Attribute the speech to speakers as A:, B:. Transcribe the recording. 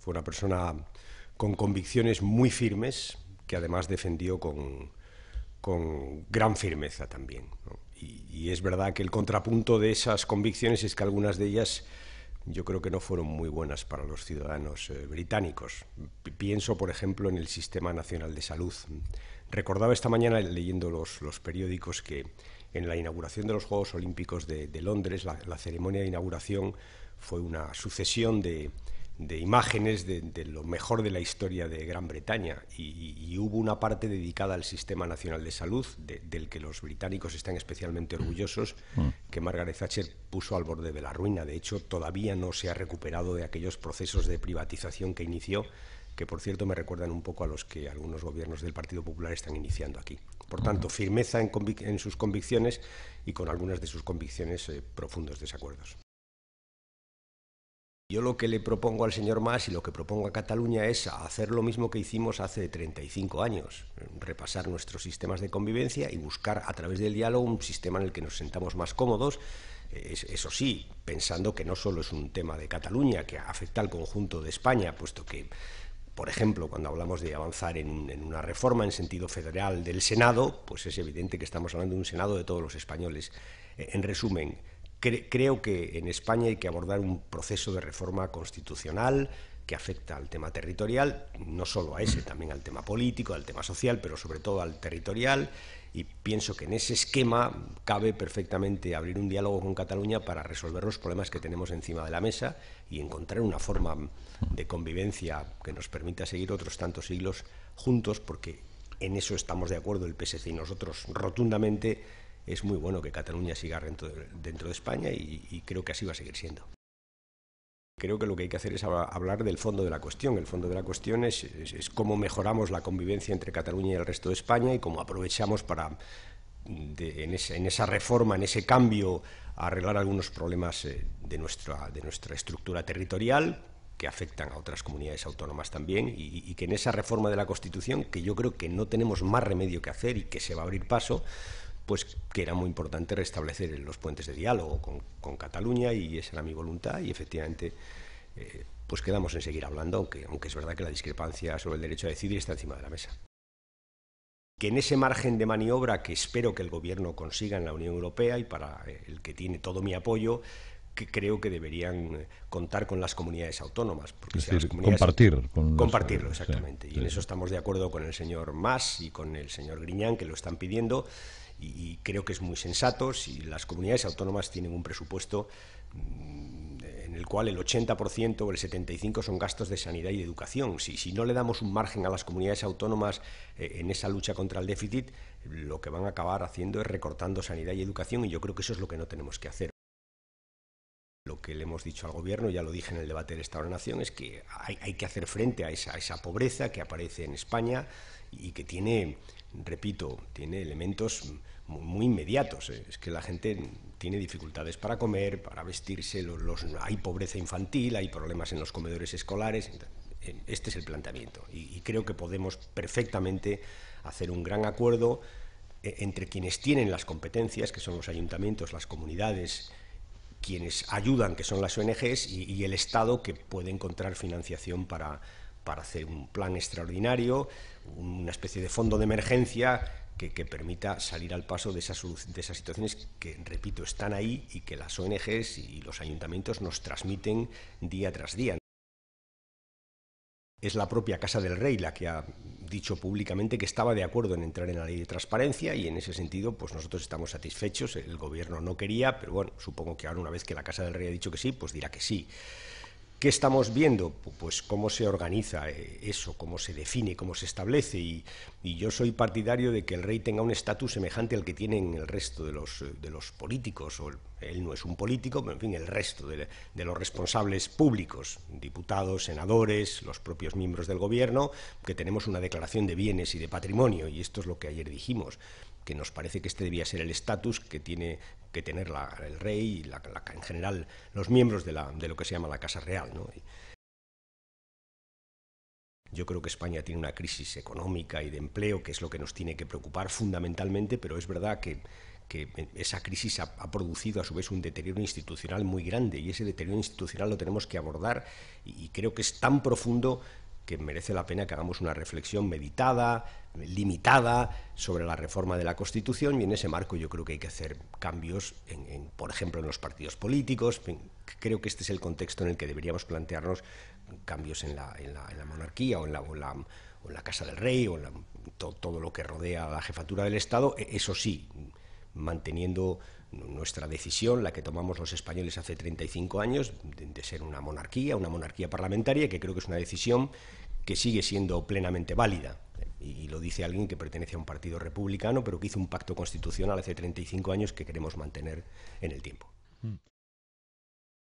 A: Fue una persona con convicciones muy firmes, que además defendió con gran firmeza también, ¿no? Y es verdad que el contrapunto de esas convicciones es que algunas de ellas yo creo que no fueron muy buenas para los ciudadanos británicos. Pienso, por ejemplo, en el Sistema Nacional de Salud. Recordaba esta mañana, leyendo los periódicos, que en la inauguración de los Juegos Olímpicos de Londres, la ceremonia de inauguración fue una sucesión de imágenes de lo mejor de la historia de Gran Bretaña y hubo una parte dedicada al Sistema Nacional de Salud, del que los británicos están especialmente orgullosos, que Margaret Thatcher puso al borde de la ruina. De hecho, todavía no se ha recuperado de aquellos procesos de privatización que inició, que por cierto me recuerdan un poco a los que algunos gobiernos del Partido Popular están iniciando aquí. Por tanto, firmeza en sus convicciones y con algunas de sus convicciones profundos desacuerdos. Yo lo que le propongo al señor Mas y lo que propongo a Cataluña es hacer lo mismo que hicimos hace 35 años, repasar nuestros sistemas de convivencia y buscar a través del diálogo un sistema en el que nos sentamos más cómodos, eso sí, pensando que no solo es un tema de Cataluña, que afecta al conjunto de España, puesto que, por ejemplo, cuando hablamos de avanzar en una reforma en sentido federal del Senado, pues es evidente que estamos hablando de un Senado de todos los españoles. En resumen, creo que en España hay que abordar un proceso de reforma constitucional que afecta al tema territorial, no solo a ese, también al tema político, al tema social, pero sobre todo al territorial, y pienso que en ese esquema cabe perfectamente abrir un diálogo con Cataluña para resolver los problemas que tenemos encima de la mesa y encontrar una forma de convivencia que nos permita seguir otros tantos siglos juntos, porque en eso estamos de acuerdo el PSC y nosotros rotundamente. Es muy bueno que Cataluña siga dentro de España y creo que así va a seguir siendo. Creo que lo que hay que hacer es hablar del fondo de la cuestión. El fondo de la cuestión es cómo mejoramos la convivencia entre Cataluña y el resto de España y cómo aprovechamos para, en esa reforma, en ese cambio, arreglar algunos problemas de nuestra estructura territorial, que afectan a otras comunidades autónomas también, y que en esa reforma de la Constitución, que yo creo que no tenemos más remedio que hacer y que se va a abrir paso, pues que era muy importante restablecer los puentes de diálogo con Cataluña, y esa era mi voluntad, y efectivamente pues quedamos en seguir hablando, aunque es verdad que la discrepancia sobre el derecho a decidir está encima de la mesa. Que en ese margen de maniobra que espero que el Gobierno consiga en la Unión Europea, y para el que tiene todo mi apoyo, que creo que deberían contar con las comunidades autónomas. Porque
B: es decir, compartirlo,
A: exactamente. Sí, y en eso estamos de acuerdo con el señor Mas y con el señor Griñán, que lo están pidiendo, y creo que es muy sensato. Si las comunidades autónomas tienen un presupuesto en el cual el 80% o el 75% son gastos de sanidad y de educación. Si no le damos un margen a las comunidades autónomas en esa lucha contra el déficit, lo que van a acabar haciendo es recortando sanidad y educación, y yo creo que eso es lo que no tenemos que hacer. Lo que le hemos dicho al Gobierno, ya lo dije en el debate del Estado de la Nación, es que hay que hacer frente a esa pobreza que aparece en España y que tiene, repito, tiene elementos muy inmediatos. Es que la gente tiene dificultades para comer, para vestirse, hay pobreza infantil, hay problemas en los comedores escolares. Este es el planteamiento, y creo que podemos perfectamente hacer un gran acuerdo entre quienes tienen las competencias, que son los ayuntamientos, las comunidades, quienes ayudan, que son las ONGs, y el Estado, que puede encontrar financiación para hacer un plan extraordinario, una especie de fondo de emergencia que permita salir al paso de esas situaciones que, repito, están ahí y que las ONGs y los ayuntamientos nos transmiten día tras día. Es la propia Casa del Rey la que ha dicho públicamente que estaba de acuerdo en entrar en la ley de transparencia, y en ese sentido pues nosotros estamos satisfechos. El Gobierno no quería, pero bueno, supongo que ahora, una vez que la Casa del Rey ha dicho que sí, pues dirá que sí. ¿Qué estamos viendo? Pues cómo se organiza eso, cómo se define, cómo se establece, y yo soy partidario de que el rey tenga un estatus semejante al que tienen el resto de los políticos. Él no es un político, pero en fin, el resto de los responsables públicos, diputados, senadores, los propios miembros del Gobierno, que tenemos una declaración de bienes y de patrimonio, y esto es lo que ayer dijimos, que nos parece que este debía ser el estatus que tiene que tener el rey y en general los miembros de lo que se llama la Casa Real, ¿no? Yo creo que España tiene una crisis económica y de empleo, que es lo que nos tiene que preocupar fundamentalmente, pero es verdad que esa crisis ha producido a su vez un deterioro institucional muy grande, y ese deterioro institucional lo tenemos que abordar, y creo que es tan profundo que merece la pena que hagamos una reflexión meditada, limitada, sobre la reforma de la Constitución, y en ese marco yo creo que hay que hacer cambios, por ejemplo, en los partidos políticos. Creo que este es el contexto en el que deberíamos plantearnos cambios en la monarquía o en la Casa del Rey, o todo lo que rodea a la jefatura del Estado, eso sí, manteniendo nuestra decisión, la que tomamos los españoles hace 35 años, de ser una monarquía parlamentaria, que creo que es una decisión que sigue siendo plenamente válida. Y lo dice alguien que pertenece a un partido republicano, pero que hizo un pacto constitucional hace 35 años que queremos mantener en el tiempo.